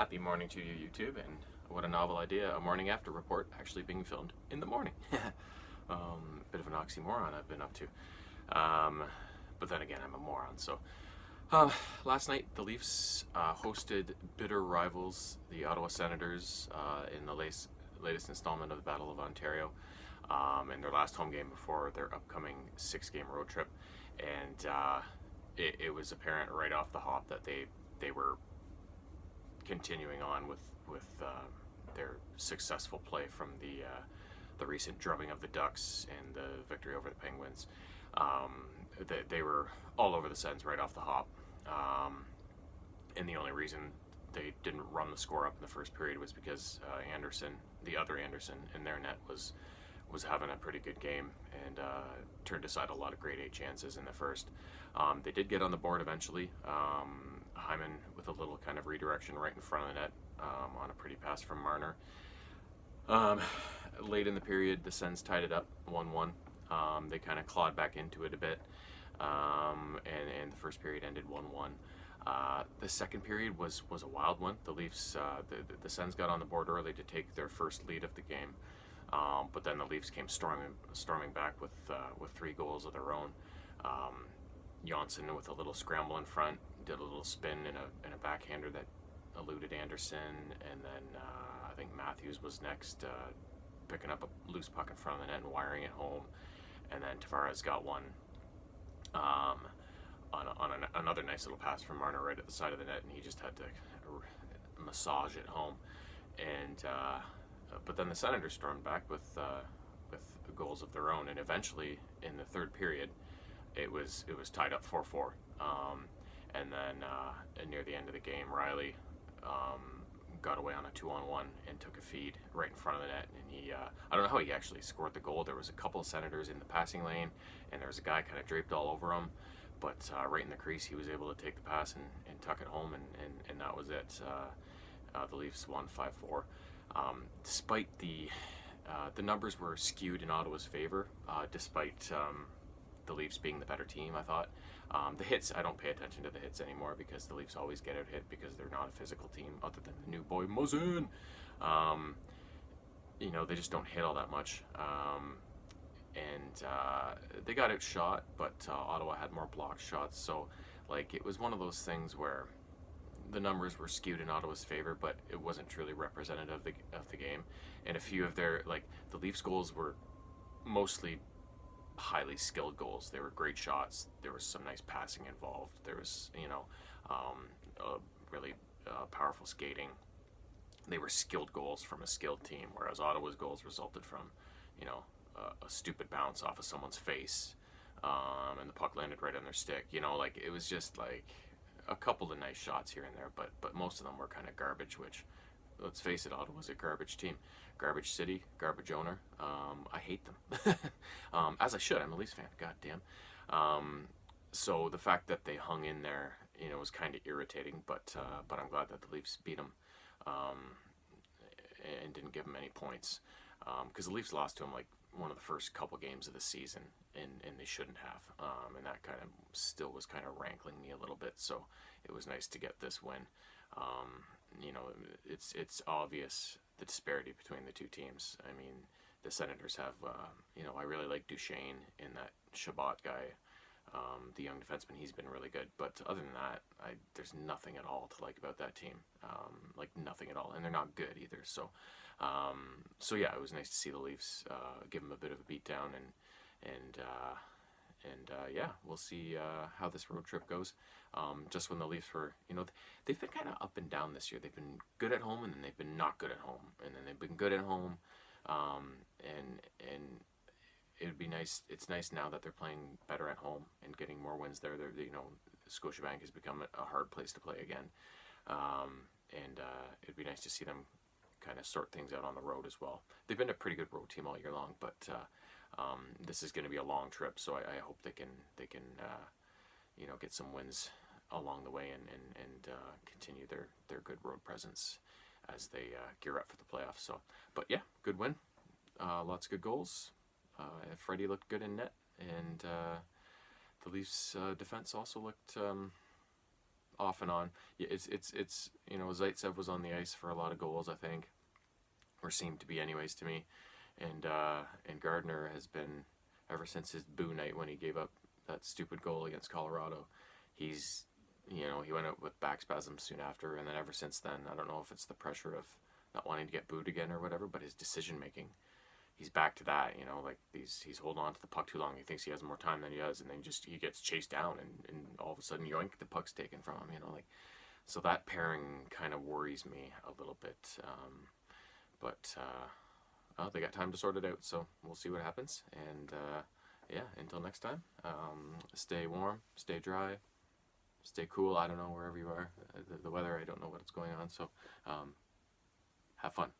Happy morning to you, YouTube, and what a novel idea, a morning after report actually being filmed in the morning. Bit of an oxymoron I've been up to. But then again, I'm a moron, so. Last night, the Leafs hosted bitter rivals, the Ottawa Senators, in the latest installment of the Battle of Ontario, in their last home game before their upcoming 6-game road trip. And it was apparent right off the hop that they were continuing on with their successful play from the recent drubbing of the Ducks and the victory over the Penguins. They were all over the Sens right off the hop, and the only reason they didn't run the score up in the first period was because Anderson, the other Anderson, in their net was having a pretty good game and turned aside a lot of grade A chances in the first. They did get on the board eventually. Hyman with a little kind of redirection right in front of the net on a pretty pass from Marner. Late in the period, the Sens tied it up 1-1. They kind of clawed back into it a bit, and the first period ended 1-1. The second period was a wild one. The Leafs, the Sens got on the board early to take their first lead of the game, but then the Leafs came storming back with 3 goals of their own. Johnson with a little scramble in front, did a little spin in a backhander that eluded Anderson, and then I think Matthews was next, picking up a loose puck in front of the net and wiring it home, and then Tavares got one on another nice little pass from Marner right at the side of the net, and he just had to massage it home. And but then the Senators stormed back with goals of their own, and eventually in the third period, it was tied up 4-4. And then near the end of the game, Riley got away on a 2-on-1 and took a feed right in front of the net. And he, I don't know how he actually scored the goal. There was a couple of Senators in the passing lane, and there was a guy kind of draped all over him. But right in the crease, he was able to take the pass and tuck it home, and that was it. The Leafs won 5-4. Despite the numbers were skewed in Ottawa's favor, despite the Leafs being the better team, I thought. The hits, I don't pay attention to the hits anymore because the Leafs always get out hit because they're not a physical team other than the new boy Muzzin. They just don't hit all that much. And they got outshot, but Ottawa had more blocked shots. So, it was one of those things where the numbers were skewed in Ottawa's favor, but it wasn't truly representative of the game. And a few of the Leafs goals were mostly highly skilled goals. They were great shots. There was some nice passing involved. There was, really powerful skating. They were skilled goals from a skilled team, whereas Ottawa's goals resulted from, a stupid bounce off of someone's face, and the puck landed right on their stick. It was just a couple of nice shots here and there, but most of them were kind of garbage, which, let's face it, Ottawa's a garbage team. Garbage city, garbage owner. I hate them. As I should. I'm a Leafs fan. God damn. So the fact that they hung in there, was kind of irritating, but I'm glad that the Leafs beat them and didn't give them any points. Because the Leafs lost to them one of the first couple games of the season, and they shouldn't have. And that kind of still was kind of rankling me a little bit. So it was nice to get this win. It's obvious the disparity between the two teams. I mean, the Senators have, I really like Duchesne and that Shabbat guy, the young defenseman. He's been really good. But other than that, there's nothing at all to like about that team. Nothing at all. And they're not good either. So yeah, it was nice to see the Leafs give them a bit of a beatdown, and yeah, we'll see how this road trip goes. Just when the Leafs were, they've been kind of up and down this year. They've been good at home, and then they've been not good at home, and then they've been good at home, and it'd be nice. It's nice now that they're playing better at home and getting more wins there. Scotiabank has become a hard place to play again, and it'd be nice to see them kind of sort things out on the road as well. They've been a pretty good road team all year long, but this is going to be a long trip, so I hope they can get some wins along the way and continue their good road presence as they gear up for the playoffs. So, but yeah, good win. Lots of good goals. Freddie looked good in net, and the Leafs defense also looked off and on. Yeah, it's you know, Zaitsev was on the ice for a lot of goals, I think, or seemed to be anyways to me, and Gardner has been, ever since his boo night when he gave up that stupid goal against Colorado. He's, you know, he went out with back spasms soon after, and then ever since then, I don't know if it's the pressure of not wanting to get booed again or whatever, but his decision making, he's back to that. You know, like he's holding on to the puck too long. He thinks he has more time than he does, and then just he gets chased down, and all of a sudden, yoink, the puck's taken from him. You know, like, so that pairing kind of worries me a little bit. But well, they got time to sort it out, so we'll see what happens. And yeah, until next time, stay warm, stay dry, stay cool. I don't know wherever you are. The weather, I don't know what's going on. So have fun.